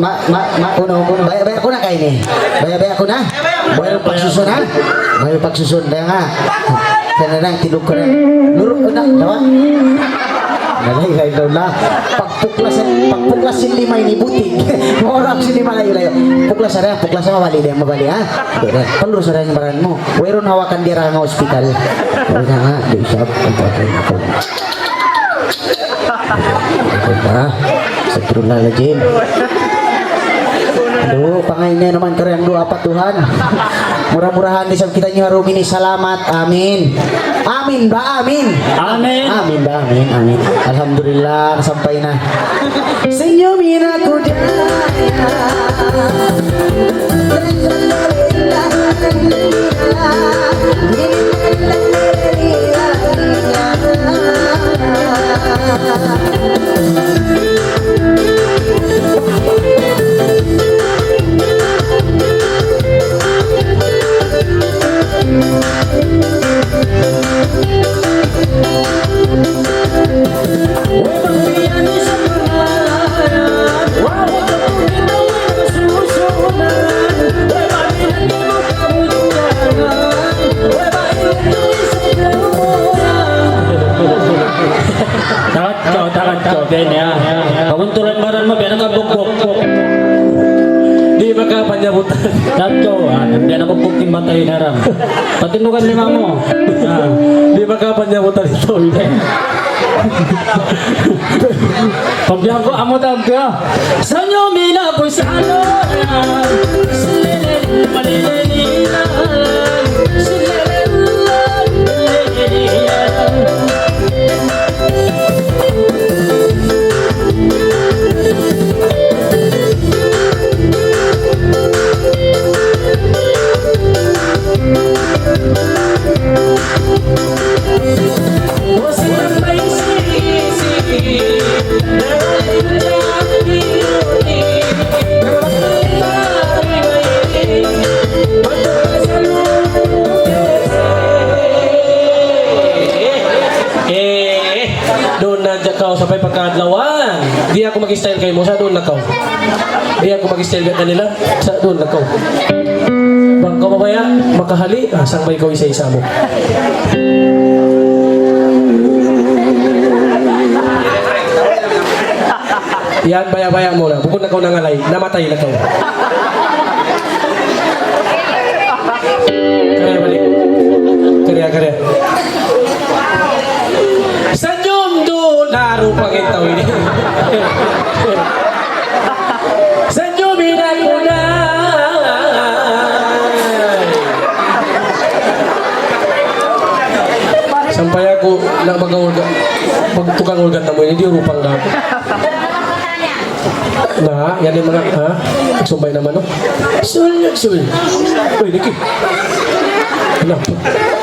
Kuno, baya ko na kayo ni. Baya ko na. Baya pagsusun ha. Baya pagsusun. Daya nga. Kaya na tilog ko na. Luro na. Dawa. Nalay daw na. Pagpuklasin lima ini butik. Orang sini malah layo. Puklas mabali dia mabali ha. Pelur sa yang baran mo. Wero hawakan dia nga hospital. Wala nga, di siya ako. Astagfirullahaladzim. Aduh, pangainnya naman keren doa apa Tuhan. Murah-murahan di kita nyarum ini salamat. Amin. Amin, Mbak. Amin. Amin. Amin, Mbak. Amin. Amin. Alhamdulillah sampai nah. Senyumin aku Takot Ben ya. Kamuntulan baran mo biar nagabok-bok. Di baka panjabutan. Takot biar nagabok din matay naram. Patinukan lima mo. Di baka panjabutan itu. Pagbiang ko amo taga. Sanyo mina po sa ano. Silele malilila. Doon na kau sampai pagkadlawan. Di ako mag-style kay mo sa doon na kau. Di ako mag-style ka kanila sa doon na kau. Bang kau mamaya makahali, sangbay ko isa-isa mo. Yan, baya-baya mo na. Bukod na kau nangalay, namatay na kau. Kaya balik. Karya. Senyum do laro pagitaw ini. Senyumin ako na. Sampai aku nak magawulga, magtukang ulgat na mo ini, di rupang na. Nah, yan yung mga, ha? Sumbay naman, no? Sul. Uy, Niki. Ano?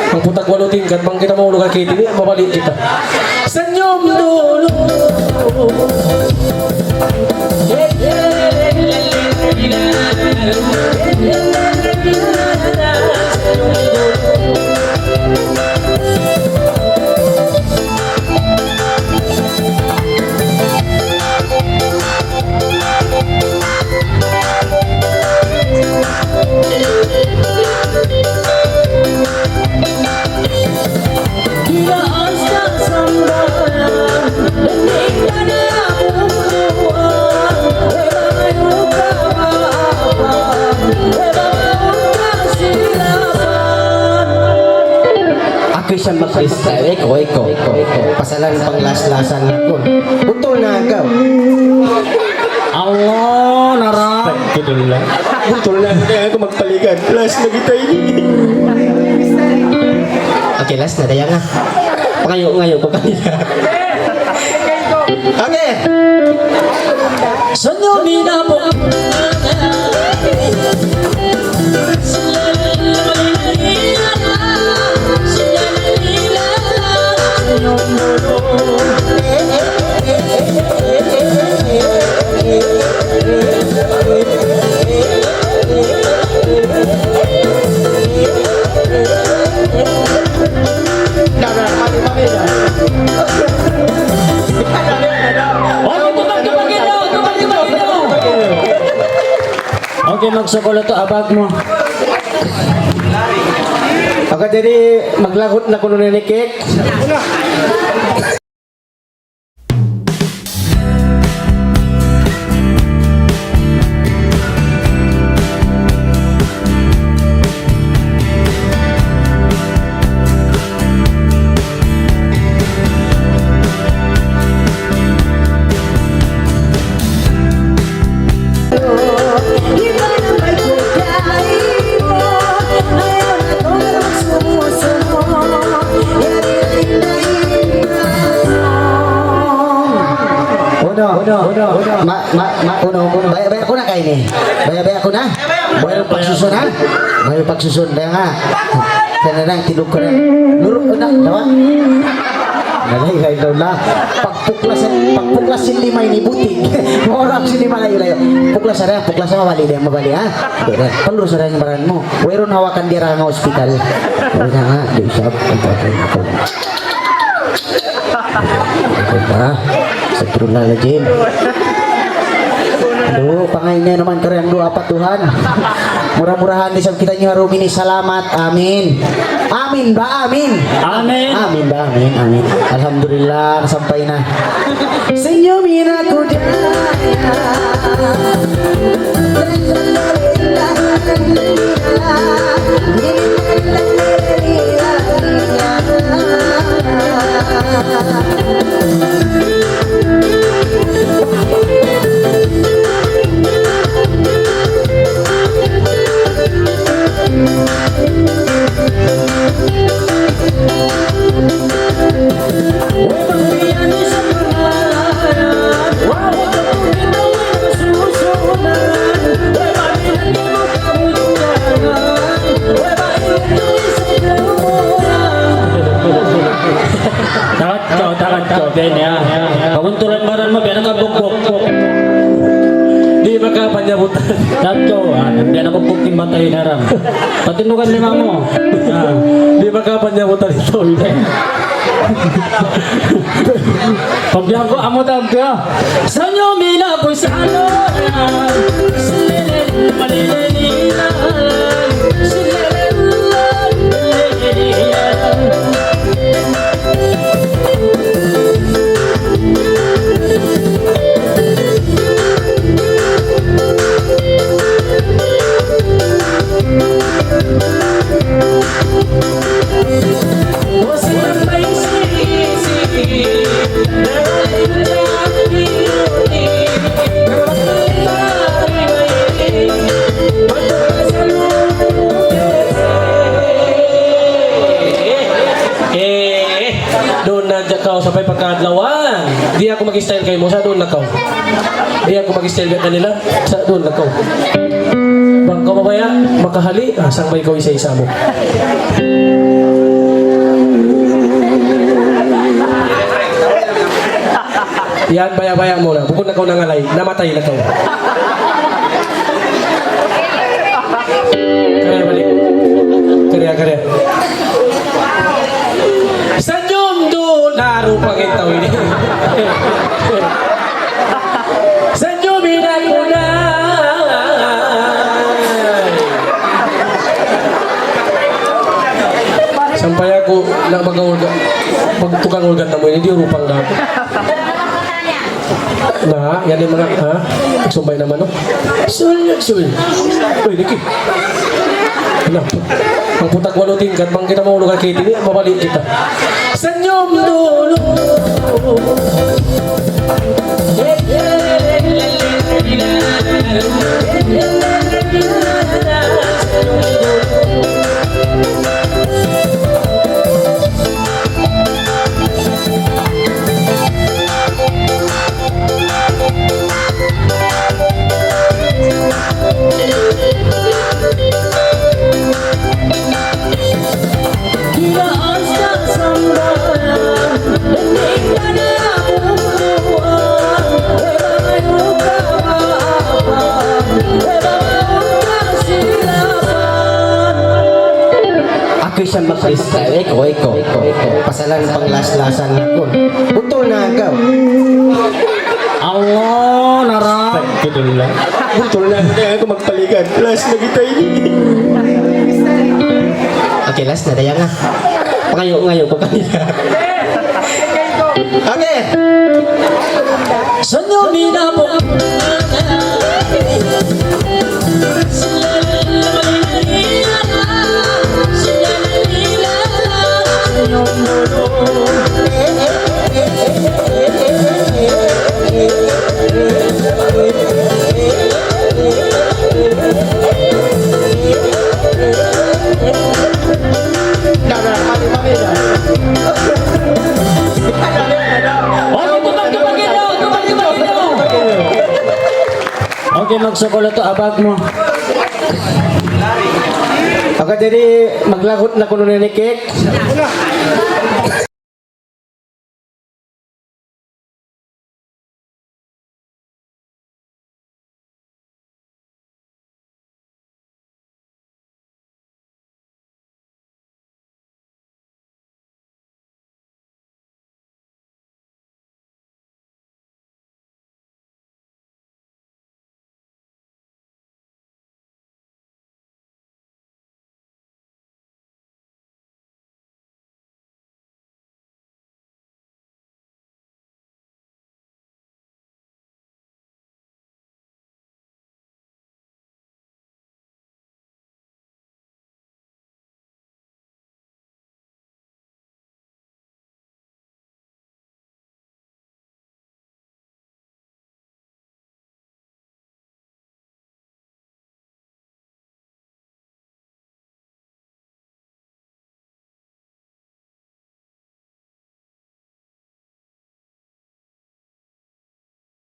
Ang putak walo tingkat, bang kita mau lugar kita ini, mabalik kita. Senyum dulu. Isa mag-freestyle, eko. Pasalan pang las-lasan ako. Utol na agaw. Allah, narap. Alhamdulillah. Utol na, kaya ako magpalikan. Last na kita ini. Okay, last na, daya nga. Pangayo ko kanina. Okay. Senyumin ako. Oh, Pakso ko to abag mo. Ako jadi maglagot na kuno ni Kek. Uno. Bayar ako na kayo ni. Bayar ako na. Bayar pagsusun ha. Bayar pagsusun. Daya nga. Kaya na tilog ko na. Luro na. Dawa. Nalay kayo daw na. Pagpuklas hindi may nibutig. Orang sini malayo layo. Puklas ada. Puklas sama mabali dia mabali ha. Perlu sarang baran mo. Wairon hawakan dia nga hospital. Wala nga. Di usap. Ako ba? Astagfirullahaladzim. Aduh, pangainya naman keren doa apa Tuhan. Murah-murahan di kita nyarum ini salamat. Amin. Amin ba? Amin. Amin. Amin ba? Amin. Amin. Alhamdulillah sampai na. Senyumin aku Takat kau, Ben ya. Pabuntulan baran mo, Ben ang kabugbog. Di baka panyabutan. Tato, Ben ang kabugbog ni matay naram. Patinukan lima mo. Di baka panyabutan ito. Pagbilang ko, amo tawag ka. Sanyo mina po sa ano. Sililin, malilinilan. Sililin, malilinilan. Doon na kau sampai pagkadlawan. Di ako mag-style kayo mo, sa doon na kau. Di ako mag-style ka nila, sa doon na kau. Bang kau mabaya, makahali, sang may kau isa-isa mo. Yan, baya-baya mo na. Bukod na kau nangalay, namatay na kau. Karya balik. Karya. Senyum doon, naru pangitaw ini. Senyumin ako na. Sampai aku nak mag-ulgan, magtukang ulgan na mo, hindi urupang na ako. Nah, yan yung mga, ha? Sumbay naman, no? Sul. Uy, Niki. Ano? Ang putak walo tingkat, bang kita mau lugar kayak ini, mabalik kita. Senyum dulu. Ako siya mag-freestyle. Eko. Pasalan pang las-lasan ako. Putol na agaw. Allah, narap. Gitu lang. Putol na. Kaya ako magpalikan. Last na kita ini. Okay, last na. Daya nga. Pangayo ko kanina. Okay. Sanyo minapo Okay, magsukol ito, abag mo. Ako jadi maglagot na kuno ni Kek.